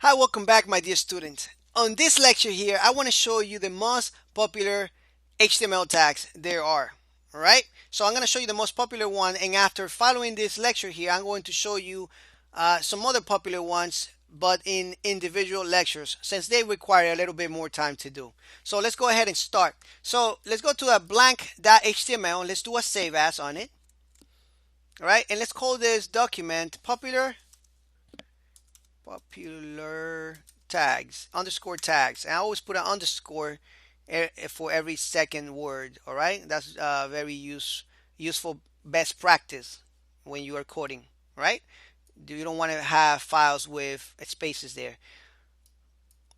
Hi, welcome back, my dear students. On this lecture here, I want to show you the most popular HTML tags there are. All right. So I'm going to show you the most popular one, and after following this lecture here, I'm going to show you some other popular ones, but in individual lectures, since they require a little bit more time to do. So let's go ahead and start. So let's go to a blank.html. Let's do a save as on it. All right, and let's call this document popular tags, underscore tags. And I always put an underscore for every second word. All right, that's very useful best practice when you are coding. Right, you don't want to have files with spaces there.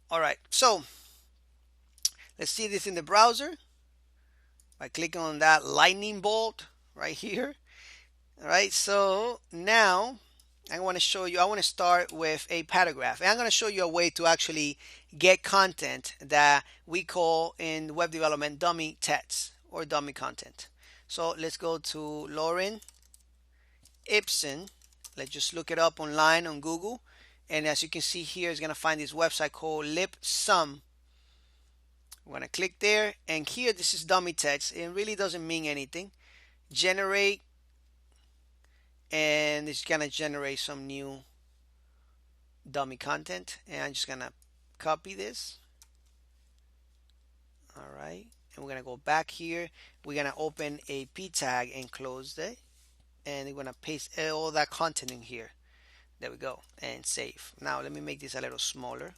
All right, so let's see this in the browser by clicking on that lightning bolt right here. All right, so now I want to show you, I want to start with a paragraph. And I'm going to show you a way to actually get content that we call in web development dummy text or dummy content. So let's go to Lauren Ibsen. Let's just look it up online on Google. And as you can see here, it's going to find this website called Libsum. I'm going to click there. And here, this is dummy text. It really doesn't mean anything. Generate, and it's gonna generate some new dummy content, and I'm just gonna copy this. All right, and we're gonna go back here. We're gonna open a p tag and close it, and we're gonna paste all that content in here. There we go, and save. Now let me make this a little smaller.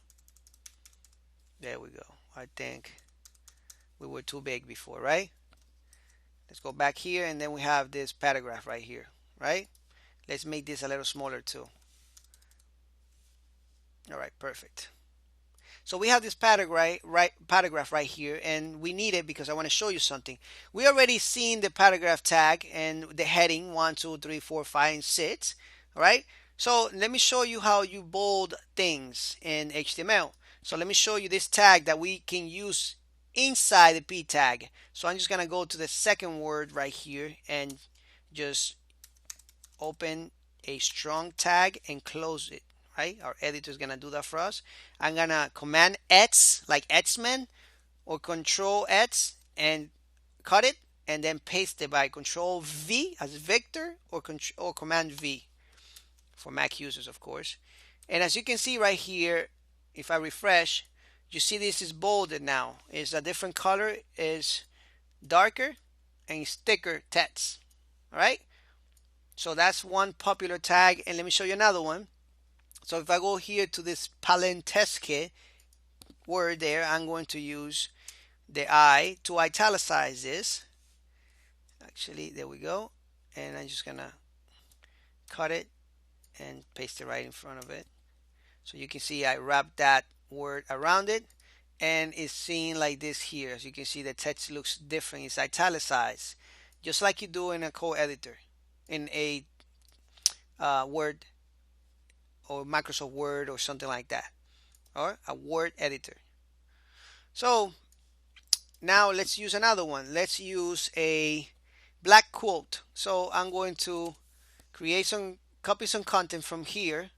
There we go. I think we were too big before, right? Let's go back here, and then we have this paragraph right here, right? Let's make this a little smaller too. All right, perfect. So we have this paragraph right here, and we need it because I want to show you something. We already seen the paragraph tag and the heading 1, 2, 3, 4, 5, and 6. All right. So let me show you how you bold things in HTML. So let me show you this tag that we can use inside the p tag. So I'm just gonna go to the second word right here and just open a strong tag and close it. Right, our editor is gonna do that for us. I'm gonna command X like X-Men or control X and cut it, and then paste it by control V as Victor or command V for Mac users, of course. And as you can see right here, if I refresh, you see this is bolded now. It's a different color, is darker, and it's thicker text. All right, so that's one popular tag, and let me show you another one. So if I go here to this Palentesque word there, I'm going to use the I to italicize this. Actually, there we go. And I'm just gonna cut it and paste it right in front of it. So you can see I wrapped that word around it, and it's seen like this here. As you can see, the text looks different. It's italicized, just like you do in a code editor, in a Word or Microsoft Word or something like that, or a Word editor. So now let's use another one. Let's use a black quote. So I'm going to copy some content from here,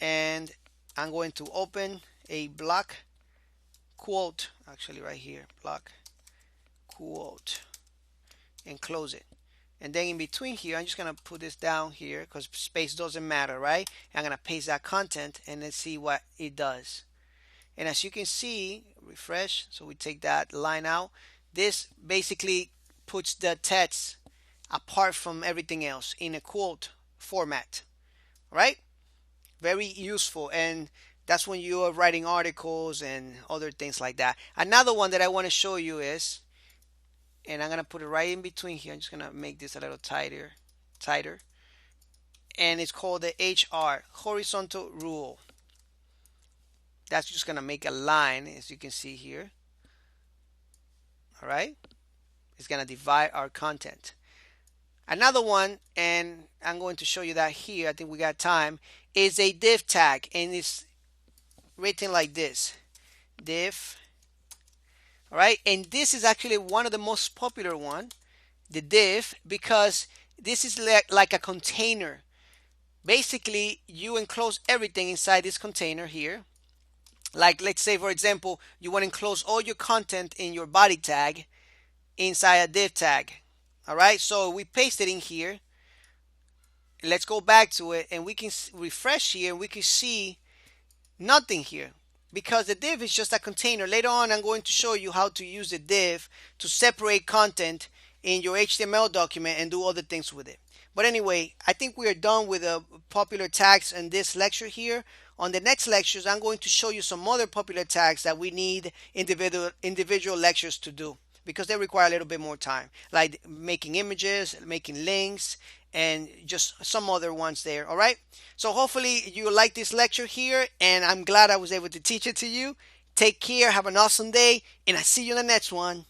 and I'm going to open a block quote, actually right here, block quote, and close it. And then in between here, I'm just gonna put this down here because space doesn't matter, right? I'm gonna paste that content and let's see what it does. And as you can see, refresh, so we take that line out. This basically puts the text apart from everything else in a quote format, right? Very useful, and that's when you are writing articles and other things like that. Another one that I want to show you is, and I'm gonna put it right in between here. I'm just gonna make this a little tighter, and it's called the HR, horizontal rule. That's just gonna make a line, as you can see here. All right, it's gonna divide our content. Another one, and I'm going to show you that here, I think we got time, is a div tag, and it's written like this, div. All right, and this is actually one of the most popular one, the div, because this is like a container. Basically, you enclose everything inside this container here. Like, let's say, for example, you want to enclose all your content in your body tag inside a div tag. All right, so we paste it in here. Let's go back to it and we can refresh here and we can see nothing here because the div is just a container. Later on, I'm going to show you how to use the div to separate content in your HTML document and do other things with it. But anyway, I think we are done with the popular tags in this lecture here. On the next lectures, I'm going to show you some other popular tags that we need individual lectures to do because they require a little bit more time, like making images, making links, and just some other ones there. All right, so hopefully you like this lecture here, and I'm glad I was able to teach it to you. Take care, have an awesome day, and I see you in the next one.